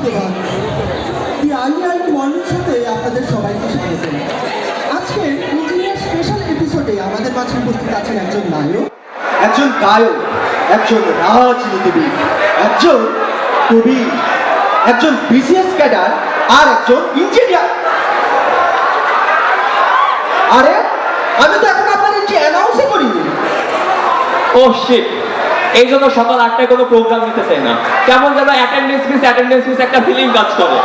সুপ্রভাত। দি early morning শোতে আপনাদের সবাইকে স্বাগত। আজকে ইঞ্জিনিয়ার স্পেশাল এপিসোডে আমাদের মাঝে উপস্থিত আছেন একজন নায়ক, একজন গায়ক, একজন রাজনীতিবিদ, একজন কবি, একজন বিসিএস ক্যাডার আর একজন ইঞ্জিনিয়ার। আরে আমি তো এখন আপনাদের যে অ্যানাউন্সই করিনি। ও শিট, এই জন্য সকাল 8টায় কোনো প্রোগ্রাম নিতে চাই না। কেমন যেন অ্যাটেন্ডেন্স মিস একটা ফিলিং কাজ করে।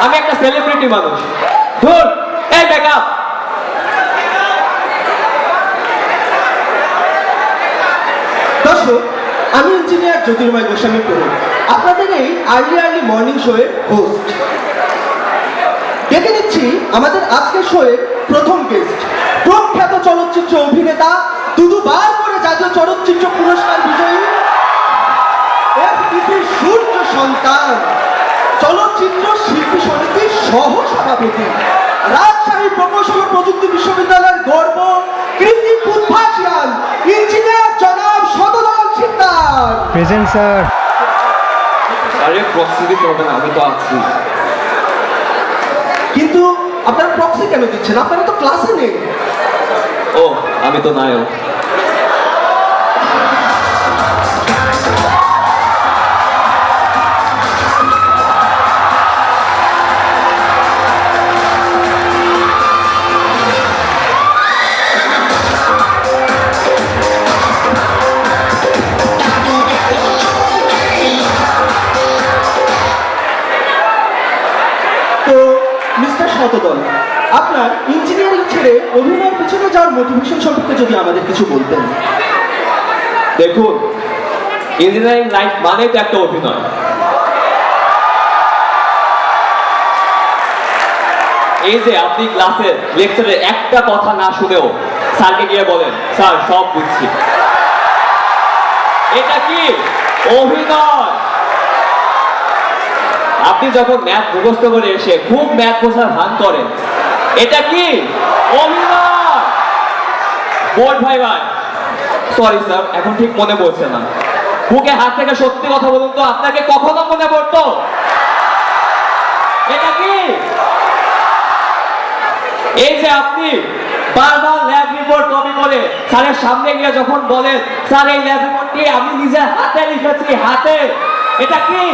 আমি একটা সেলিব্রিটি মানুষ। ধুর, এই ব্যাকআপ। দর্শক, আমি ইঞ্জিনিয়ার জ্যোতির্ময় গোস্বামী প্রভু, আপনাদের এই আর্লি মর্নিং শোয়ের হোস্ট। ডেকে নিচ্ছি আমাদের আজকের শোয়ের প্রথম গেস্ট, প্রখ্যাত চলচ্চিত্র অভিনেতা, দুবার করে জাতীয় চলচ্চিত্র পুরস্কার বিজয়ী, এফডিসি সূর্য সন্তান, চলচ্চিত্র শিল্পী সমিতির সহ সভাপতি, রাজশাহী প্রকৌশল ও প্রযুক্তি বিশ্ববিদ্যালয়ের গর্ব, কৃতি উদ্ভাসিয়ান, ইঞ্জিনিয়ার জনাব শতদল সিকদার। Present sir. আরে প্রক্সি দিতে হবে না, আমি তো আছি। কিন্তু আপনারা প্রক্সি কেন দিচ্ছেন? আপনারা তো ক্লাসে নেই। ও, আমি তো নায়ক। তো মিস্টার শতদল, আপনার ইঞ্জিনিয়ারিং ছেড়ে অভিনয়ের পিছনে যাওয়ার মোটিভেশন সম্পর্কে যদি আমাদের কিছু বলতেন। দেখুন, ইঞ্জিনিয়ারিং লাইফ মানে তো একটা অভিনয়। এই যে আপনি ক্লাসের লেকচারে একটা কথা না শুনেও স্যারকে গিয়ে বলেন, স্যার সব বুঝছি, এটা কি অভিনয়? আপনি যখন ম্যাথ মুখস্থ করে এসে খুব ম্যাথ বোঝার ভান করেন, এটা কি অভিনয়? বোর্ড ভাই সরি স্যার, এখন ঠিক মনে পড়ছে না। বুকে হাত থেকে সত্যি কথা বলুন তো, আপনাকে কখনো মনে পড়তো? এটা কি? এই যে আপনি বারবার ল্যাব রিপোর্ট কপি করে স্যারের সামনে গিয়ে যখন বলেন, স্যার এই ল্যাব রিপোর্টটি আমি নিজের হাতে লিখেছি, হাতে, এটা কি?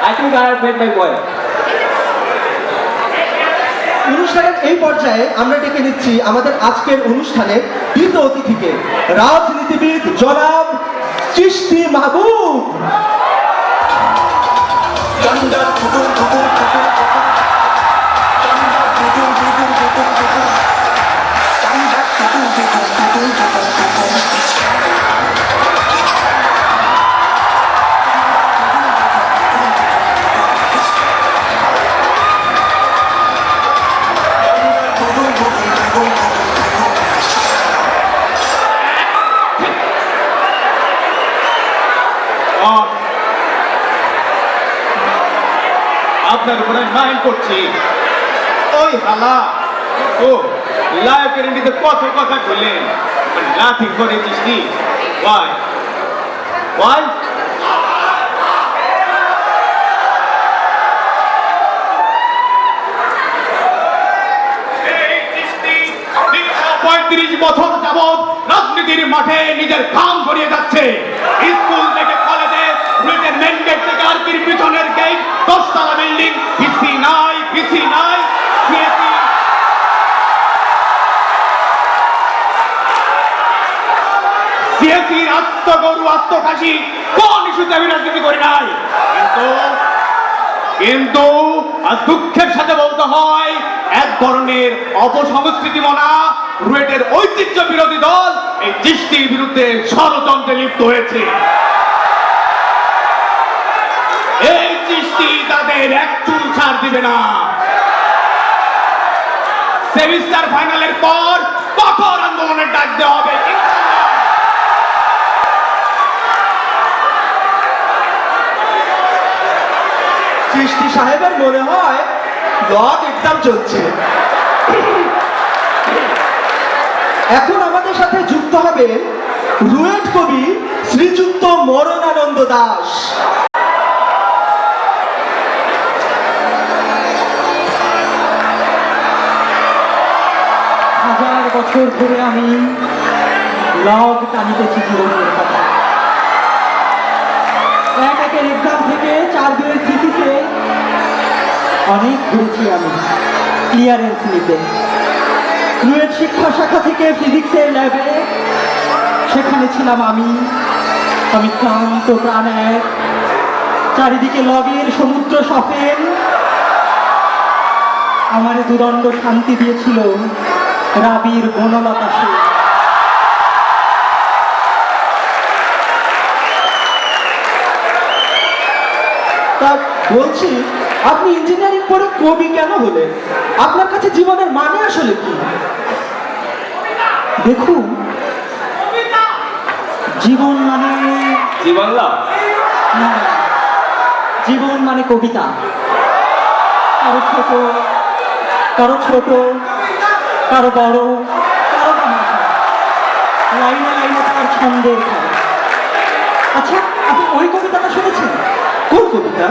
I think I have made my point. অনুষ্ঠানের এই পর্যায়ে আমরা ডেকে নিচ্ছি আমাদের আজকের অনুষ্ঠানের দ্বিতীয় অতিথিকে, রাজনীতিবিদ জনাব চিশতি মাহবুব। আপনার উপরে মাইন্ড করছি। ওই হালা ও লায়কের ইন্ডিতে কত কথা বললেন, নাথিং করে চিস্তি। ওয়াই ওয়াই এই চিস্তি ৩৫ বছর যাবৎ রাজনীতির মাঠে নিজের ঘাম ঝরিয়ে যাচ্ছে। স্কুল থেকে কলেজে বুলেটের মেন গেট থেকে আরকির পিছনের গেট, 10তলা বিল্ডিং, ভিসি নাই, সিএসির আত্মগরু আত্মখাসি কোন ইস্যুতে আমি রাজনীতি করি নাই। কিন্তু আজ দুঃখের সাথে বলতে হয়, এক ধরনের অপসংস্কৃতি মনা রুয়েটের ঐতিহ্য বিরোধী দল এই চিশতির বিরুদ্ধে ষড়যন্ত্রে লিপ্ত হয়েছে। এই চিশতি তাদের এক চুল ছাড় দিবে না। সেমিস্টার ফাইনালের পর কঠোর আন্দোলনের ডাক দেওয়া হবে। চিশতি সাহেবের মনে হয় লগ এক্সাম চলছে। এখন আমাদের সাথে যুক্ত হবেন রুয়েট কবি শ্রীযুক্ত মরণানন্দ দাস। হাজার বছর ধরে আমি লগ টানিতেছি জীবনের কথা। একের এক্সাম থেকে 4-2 থিসিসে অনেক ঘুরেছি আমি ক্লিয়ারেন্স নিতে। রুয়েট শিক্ষা শাখা থেকে ফিজিক্সের ল্যাবে সেখানে ছিলাম আমি ক্লান্ত প্রাণ এক। চারিদিকে লগের সমুদ্র সফেন, আমারে দুদণ্ড শান্তি দিয়েছিল রাবির বনলতা সেন। তা বলছি, আপনি ইঞ্জিনিয়ারিং পড়ে কবি কেন হলেন? আপনার কাছে জীবনের মানে আসলে কি? দেখুন, জীবন মানে জীবন লাভ। না, জীবন মানে কবিতা। কারো ছোট, কারো বড়, কারো বা মাঝা, লাইনে লাইনে তার ছন্দের খেলা। আচ্ছা, আপনি ওই কবিতাটা শুনেছেন? কোন কবিতা?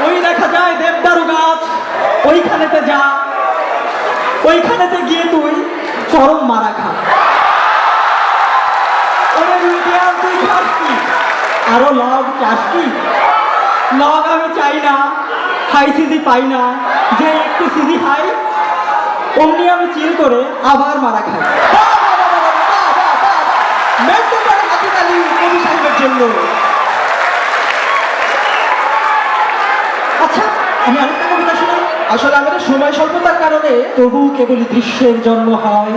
ওই দেখা যায় দেবদারু গাছ, ওইখানেতে যা, ওইখানেতে গিয়ে তুই চরম মারা খা। ওরে রুইডিয়াম, তুই খাস কি? আরো লগ চাস কি? লগ আমি চাই না, হাই সিজি পাই না, যে একটু সিজি হাই অমনি আমি চিল করে আবার মারা খাই। মেন্টু করে হাতিতালি কবি সাহেবের জন্য। আচ্ছা, আমি আরেকটা কবিতা শুনাই। আসলে আমাদের সময় স্বল্পতার কারণে তবু কেবলই দৃশ্যের জন্ম হয়,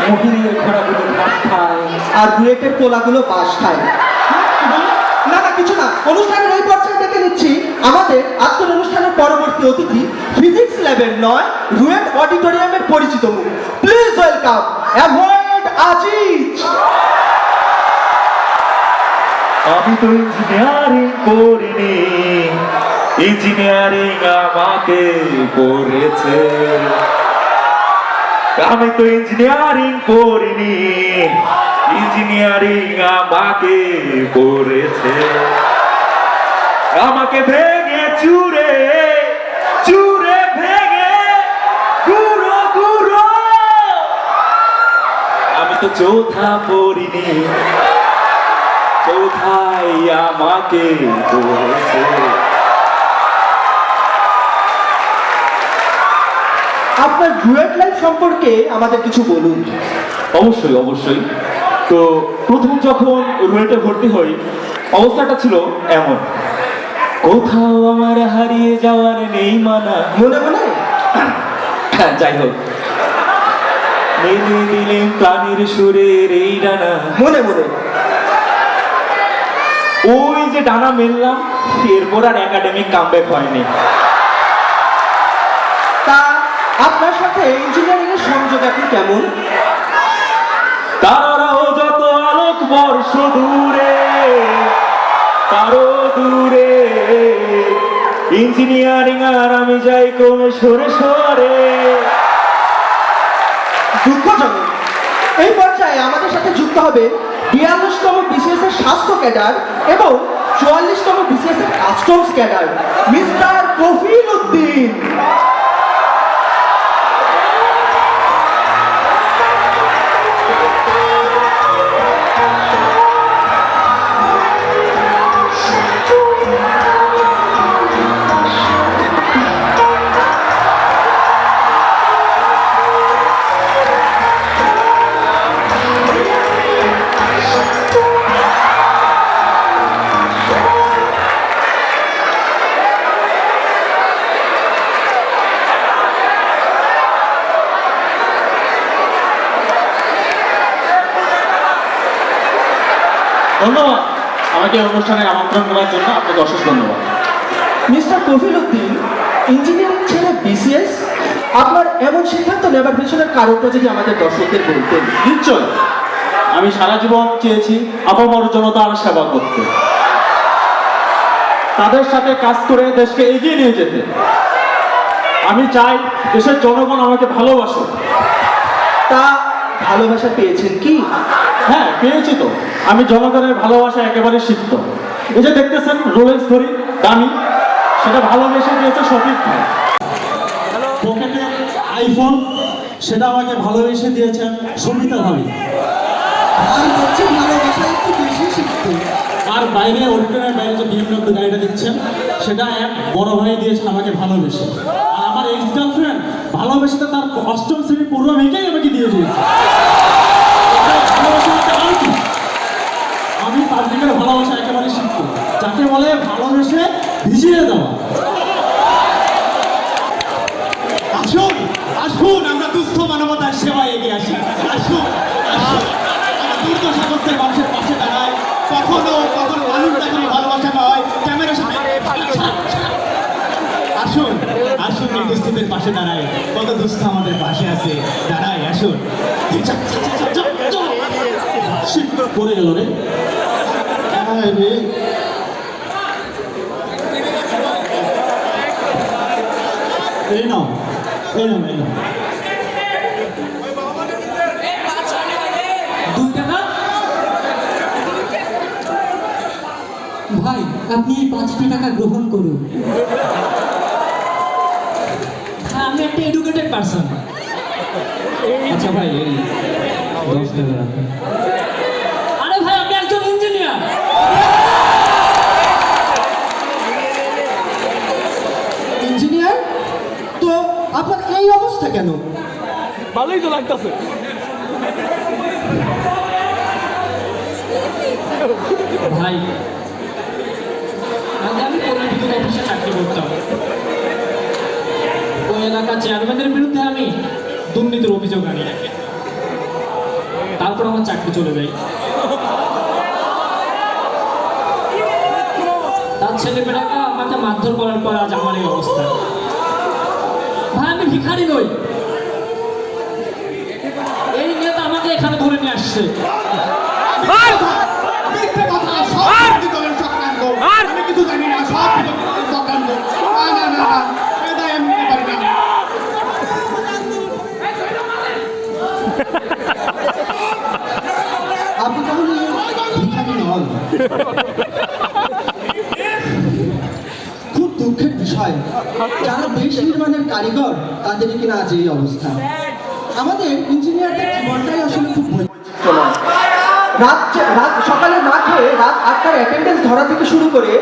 মহিনের ঘোড়াগুলো ঘাস খায়। আর রুয়েটের পোলাগুলো বাস খায়। না না, কিছু না। অনুষ্ঠানের এই পর্যায়ে দেখে নিচ্ছি আমাদের আজকের অনুষ্ঠানের পরবর্তী অতিথি ফিজিক্স ল্যাবের নয়, রুয়েট অডিটোরিয়ামের পরিচিত মুখ। Please welcome avoid Aziz. আমি তো ইঞ্জিনিয়ারিং করিনি, ইঞ্জিনিয়ারিং আমাকে করেছে। আমি তো ইঞ্জিনিয়ারিং করিনি, ইঞ্জিনিয়ারিং আমাকে করেছে। আমাকে ভেঙে চুরে চুরে ভেঙে গুঁড়ো গুঁড়ো। আমি তো চৌথা পড়িনি, কোথায় আমাকে করেছে। আপনার রুয়েট লাইফ সম্পর্কে আমাদের কিছু বলুন। অবশ্যই অবশ্যই। তো প্রথম যখন রুয়েটে ভর্তি হই, অবস্থাটা ছিল এমন, কোথাও আমার হারিয়ে যাওয়ার নেই মানা। মনে মনে যাই হোক, মেলে দিলেন প্রাণীর সুরের এই ডানা। মনে মনে ওই যে ডানা মেললাম, এরপর আর একাডেমিক কামব্যাক হয়নি। তা আপনার সাথে ইঞ্জিনিয়ারিং এর সংযোগ এখন কেমন? তারাও যত আলোক বর্ষ দূরে, তারও দূরে, ইঞ্জিনিয়ারিং আর আমি যাই ক্রমে সরে সরে। দুঃখজনক, এই পর্যায়ে আমাদের সাথে যুক্ত হবে 42তম বিসিএস এর স্বাস্থ্য ক্যাডার এবং 44তম বিসিএস এর customs cadre mister Kafil Uddin. ধন্যবাদ আমাকে এই অনুষ্ঠানে আমন্ত্রণ করার জন্য। আপনাকে অশেষ ধন্যবাদ। মিস্টার কফিল উদ্দিন, ইঞ্জিনিয়ারিং ছেড়ে বিসিএস, আপনার এমন সিদ্ধান্ত নেবার পেছনের কারণটা যদি আমাদের দর্শকদের বলতেন। নিশ্চয়, আমি সারা জীবন চেয়েছি আপামর জনতার সেবা করতে, তাদের সাথে কাজ করে দেশকে এগিয়ে নিয়ে যেতে। আমি চাই দেশের জনগণ আমাকে ভালোবাসুক, তা ভালোবাসা পেয়েছেন কি? হ্যাঁ পেয়েছি তো। আমি জনগণের ভালোবাসা একেবারে সিদ্ধ। এই যে দেখতেছেন রোলেক্স ঘড়ি দামি, সেটা ভালোবেসে দিয়েছে শফিক ভাই। পকেটে আইফোন, সেটা আমাকে ভালোবেসে দিয়েছেন সুমিতা ভাবি। আর হচ্ছে ভালোবাসা একটু বেশি শিখতে। আর বাইরে অডিটোরিয়ামের বাইরে যে BMW গাড়িটা দেখছেন, সেটা এক বড় ভাই দিয়েছেন আমাকে ভালোবেসে। আর আমার এক্স গার্লফ্রেন্ড ভালোবেসে তো তার 8ম শ্রেণী পড়ুয়া মেয়েকেই আমাকে দিয়ে দিয়েছে। এটা ভালোবাসা বলতে আর কি? আমি পাবলিকের ভালোবাসা একেবারে শিখতে, যাকে বলে ভালোবেসে ভিজিয়ে দেওয়া। আসুন আসুন আমরা দুস্থ মানবতার সেবায় এগিয়ে আসি। আসুন আসুন আমরা দুর্দশাগ্রস্ত মানুষের পাশে দাঁড়াই। কখনো মানুষ দেখানো ভালোবাসা নয়, ক্যামেরার সামনে আসুন আসুন এই দুস্থদের পাশে দাঁড়াই। কত দুস্থ আমাদের পাশে আছে, দাঁড়াই আসুন। শিখ পড়ে গেল রে। হ্যাঁ রে। এই নাও, এই নাও, এই নাও। 2 টাকা। ভাই আপনি এই 5টি টাকা গ্রহণ করুন। হ্যাঁ, আমি একটা এডুকেটেড পারসন। আচ্ছা ভাই এই 10 টাকা রাখুন। আরে ভাই আপনি একজন ইঞ্জিনিয়ার। ইঞ্জিনিয়ার তো আপনার এই অবস্থা কেন? ভাই আগে আমি পরিবহন অফিসে চাকরি করতাম। ওই এলাকার চেয়ারম্যানের বিরুদ্ধে আমি দুর্নীতির অভিযোগ আনি। তারপর আমার চাকরি চলে যায়। তার ছেলেমেয়েরা আমাকে মারধর করার পর আজ আমার এই অবস্থা। ভাই আমি ভিখারি নই, এই নেতা আমাকে এখানে ধরে নিয়ে আসছে। মিথ্যে কথা, সব বিরোধী দলের চক্রান্ত। আমি কিছু জানি না, সব বিরোধী দলের চক্রান্ত। না না না না, এ দায় আমি নিতে পারি না। আপনি তাহলে ভিখারি নন। খুব দুঃখের বিষয়, যারা দেশ নির্মাণের কারিগর তাদেরই কিনা আজ এই অবস্থা। আমাদের ইঞ্জিনিয়ারদের জীবনটাই আসলে খুব চলুন। রাত সকালে না খেয়ে রাত 8টার অ্যাটেন্ডেন্স ধরা থেকে শুরু করে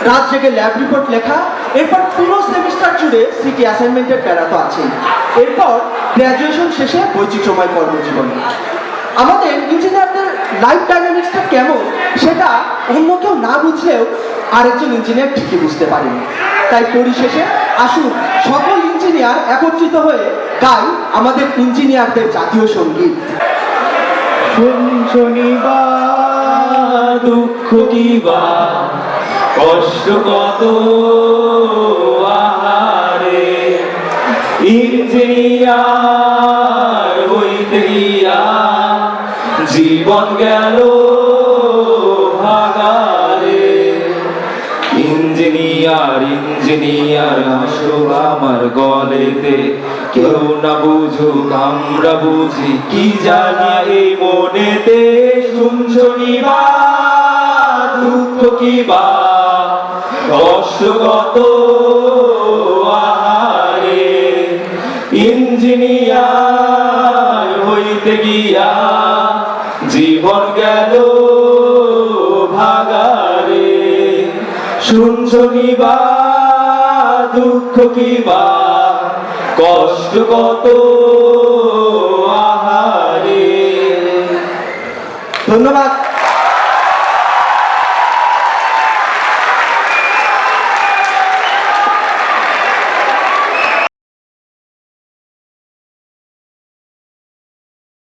রাত জেগে ল্যাব রিপোর্ট লেখা, এরপর পুরো সেমিস্টার জুড়ে সিটি অ্যাসাইনমেন্টের প্যারা তো আছেই। এরপর গ্র্যাজুয়েশন শেষে বৈচিত্র্যময় কর্মজীবন। আমাদের ইঞ্জিনিয়ারদের লাইফ ডাইনামিক্সটা কেমন সেটা অন্য কেউ না বুঝলেও আরেকজন ইঞ্জিনিয়ার ঠিকই বুঝতে পারেন। তাই পরিশেষে আসুন সকল ইঞ্জিনিয়ার একত্রিত হয়ে গাই আমাদের ইঞ্জিনিয়ারদের জাতীয় সঙ্গীত। শনিবার দুঃখ কি বা কষ্ট কত আহারে, ইঞ্জিনিয়ার হইতে গিয়া জীবন গেল ভাগারে। ইঞ্জিনিয়ার ইঞ্জিনিয়ার আসো আমার গলেতে, কেউ না বুঝুক আমরা বুঝি কি জানি এই মনেতে। শুনছো নিবা দুঃখ কি বা কষ্ট কত আহারে, ইঞ্জিনিয়ার হইতে গিয়া জীবন গেল ভাগারে। শুনছো নিবা দুঃখ কি বা কষ্ট কত